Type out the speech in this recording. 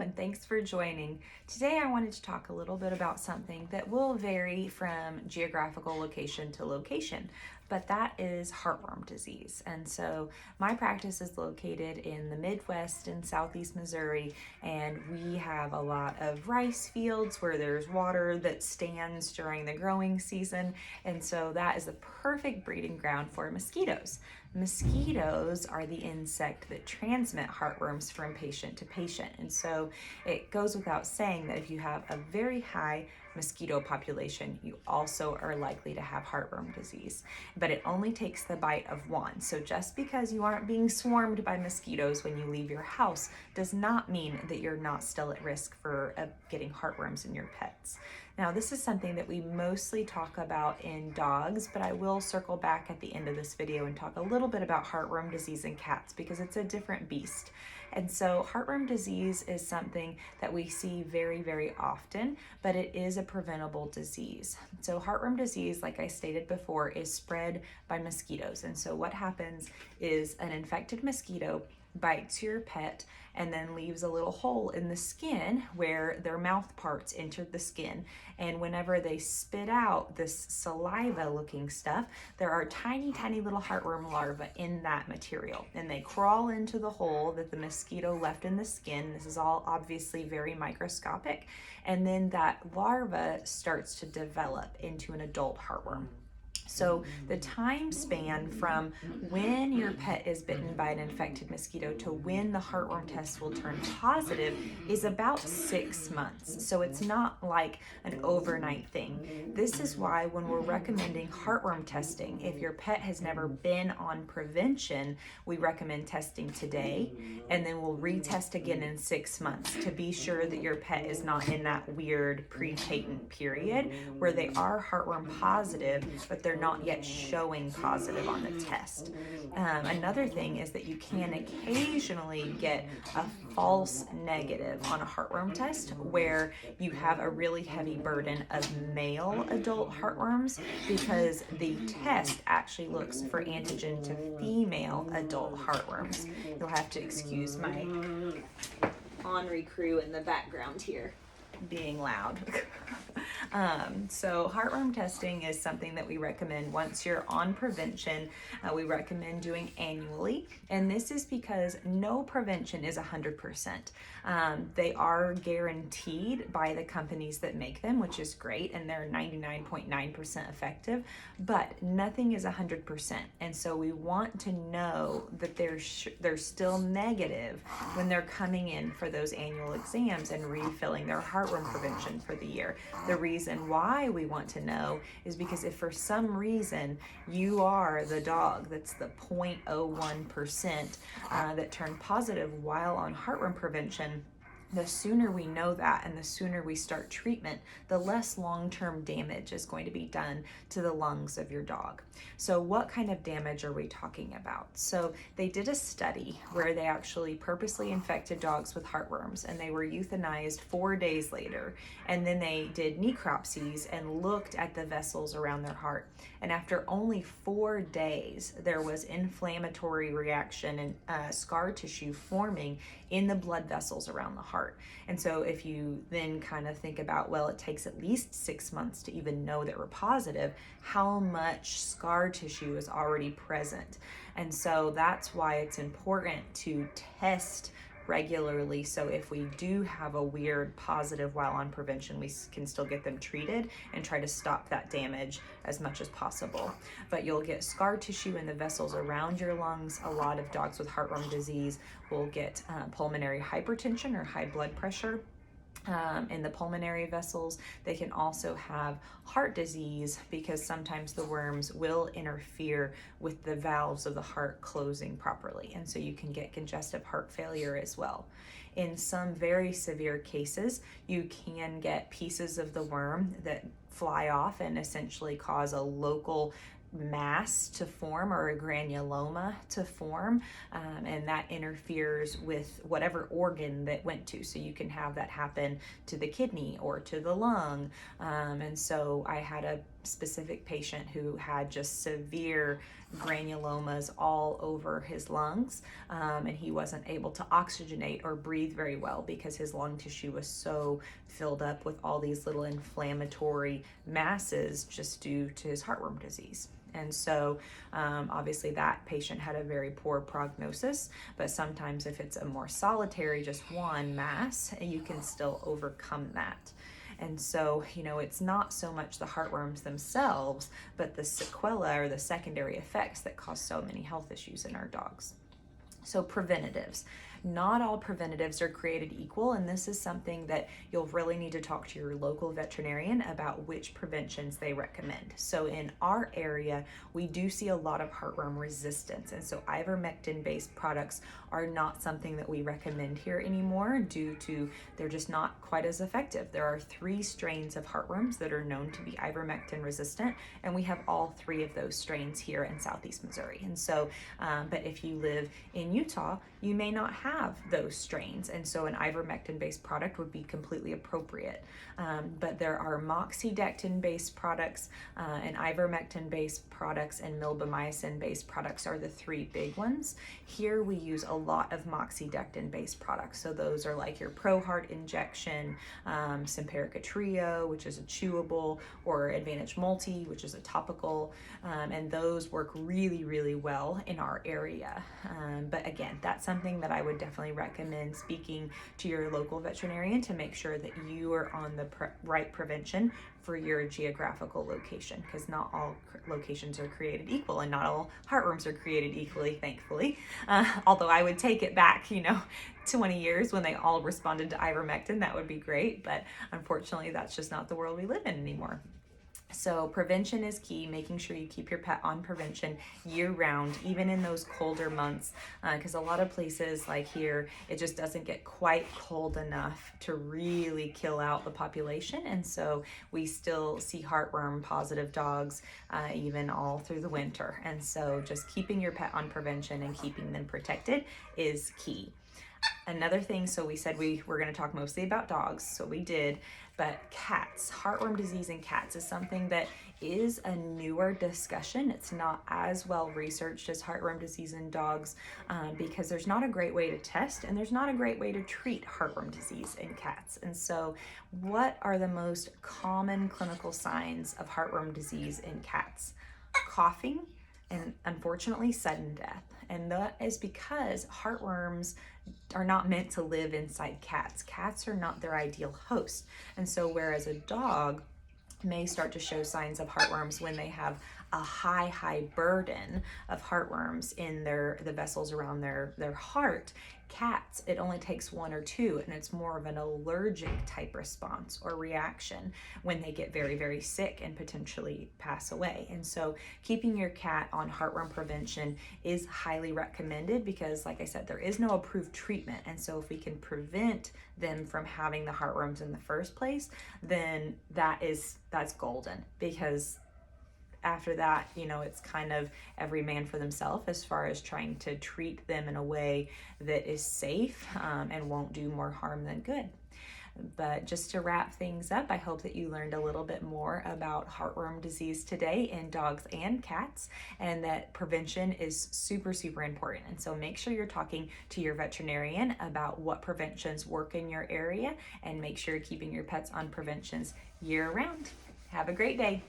and thanks for joining. Today I wanted to talk a little bit about something that will vary from geographical location to location, but that is heartworm disease. And so my practice is located in the Midwest in Southeast Missouri, and we have a lot of rice fields where there's water that stands during the growing season, and so that is the perfect breeding ground for mosquitoes. Mosquitoes are the insect that transmit heartworms from patient to patient. And so it goes without saying that if you have a very high mosquito population, you also are likely to have heartworm disease. But it only takes the bite of one. So just because you aren't being swarmed by mosquitoes when you leave your house does not mean that you're not still at risk for getting heartworms in your pets. Now, this is something that we mostly talk about in dogs, but I will circle back at the end of this video and talk a little bit about heartworm disease in cats because it's a different beast. And so heartworm disease is something that we see very, very often, but it is a preventable disease. So heartworm disease, like I stated before, is spread by mosquitoes. And so what happens is an infected mosquito bites your pet and then leaves a little hole in the skin where their mouth parts entered the skin. And whenever they spit out this saliva looking stuff, there are tiny, tiny little heartworm larvae in that material. And they crawl into the hole that the mosquito left in the skin. This is all obviously very microscopic. And then that larva starts to develop into an adult heartworm. So the time span from when your pet is bitten by an infected mosquito to when the heartworm test will turn positive is about 6 months. So it's not like an overnight thing. This is why when we're recommending heartworm testing, if your pet has never been on prevention, we recommend testing today, and then we'll retest again in 6 months to be sure that your pet is not in that weird pre-patent period where they are heartworm positive, but they're not yet showing positive on the test. Another thing is that you can occasionally get a false negative on a heartworm test where you have a really heavy burden of male adult heartworms because the test actually looks for antigen to female adult heartworms. You'll have to excuse my ornery crew in the background here being loud. So heartworm testing is something that we recommend once you're on prevention. We recommend doing annually, and this is because no prevention is 100%. They are guaranteed by the companies that make them, which is great, and they're 99.9% effective, but nothing is 100%. And so we want to know that they're still negative when they're coming in for those annual exams and refilling their heartworm prevention for the year. The reason why we want to know is because if for some reason you are the dog that's the 0.01% that turned positive while on heartworm prevention, the sooner we know that and the sooner we start treatment, the less long-term damage is going to be done to the lungs of your dog. So what kind of damage are we talking about? So they did a study where they actually purposely infected dogs with heartworms, and they were euthanized 4 days later. And then they did necropsies and looked at the vessels around their heart. And after only 4 days, there was inflammatory reaction and scar tissue forming in the blood vessels around the heart. And so if you then kind of think about, well, it takes at least 6 months to even know that we're positive, how much scar tissue is already present. And so that's why it's important to test regularly, so if we do have a weird positive while on prevention, we can still get them treated and try to stop that damage as much as possible. But you'll get scar tissue in the vessels around your lungs. A lot of dogs with heartworm disease will get pulmonary hypertension or high blood pressure in the pulmonary vessels. They can also have heart disease because sometimes the worms will interfere with the valves of the heart closing properly, and so you can get congestive heart failure as well. In some very severe cases, you can get pieces of the worm that fly off and essentially cause a local mass to form or a granuloma to form, and that interferes with whatever organ that went to. So you can have that happen to the kidney or to the lung. And so I had a specific patient who had just severe granulomas all over his lungs, and he wasn't able to oxygenate or breathe very well because his lung tissue was so filled up with all these little inflammatory masses just due to his heartworm disease. And so obviously that patient had a very poor prognosis, but sometimes if it's a more solitary, just one mass, you can still overcome that. And so, it's not so much the heartworms themselves, but the sequelae or the secondary effects that cause so many health issues in our dogs. So preventatives. Not all preventatives are created equal, and this is something that you'll really need to talk to your local veterinarian about which preventions they recommend. So in our area, we do see a lot of heartworm resistance, and so ivermectin-based products are not something that we recommend here anymore due to they're just not quite as effective. There are 3 strains of heartworms that are known to be ivermectin resistant, and we have all 3 of those strains here in Southeast Missouri. And so, but if you live in Utah, you may not have those strains, and so an ivermectin-based product would be completely appropriate. But there are moxidectin-based products, and ivermectin-based products, and milbemycin-based products are the 3 big ones. Here we use a lot of moxidectin-based products, so those are like your ProHeart injection, Simparica Trio, which is a chewable, or Advantage Multi, which is a topical, and those work really, really well in our area. But again, that's something that I would definitely recommend speaking to your local veterinarian to make sure that you are on the right prevention for your geographical location, because not all locations are created equal and not all heartworms are created equally, thankfully. Although I would take it back, 20 years when they all responded to ivermectin, that would be great, but unfortunately that's just not the world we live in anymore. So prevention is key, making sure you keep your pet on prevention year round, even in those colder months, because a lot of places like here, it just doesn't get quite cold enough to really kill out the population. And so we still see heartworm positive dogs even all through the winter. And so just keeping your pet on prevention and keeping them protected is key. Another thing, so we said we were going to talk mostly about dogs, so we did, but cats, heartworm disease in cats is something that is a newer discussion. It's not as well researched as heartworm disease in dogs because there's not a great way to test and there's not a great way to treat heartworm disease in cats. And so what are the most common clinical signs of heartworm disease in cats? Coughing and unfortunately sudden death. And that is because heartworms are not meant to live inside cats. Cats are not their ideal host. And so whereas a dog may start to show signs of heartworms when they have a high burden of heartworms in the vessels around their heart, cats, it only takes 1 or 2, and it's more of an allergic type response or reaction when they get very, very sick and potentially pass away. And so keeping your cat on heartworm prevention is highly recommended because, like I said, there is no approved treatment. And so if we can prevent them from having the heartworms in the first place, then that's golden, because after that, it's kind of every man for themselves as far as trying to treat them in a way that is safe and won't do more harm than good. But just to wrap things up, I hope that you learned a little bit more about heartworm disease today in dogs and cats, and that prevention is super, super important. And so make sure you're talking to your veterinarian about what preventions work in your area, and make sure you're keeping your pets on preventions year round. Have a great day.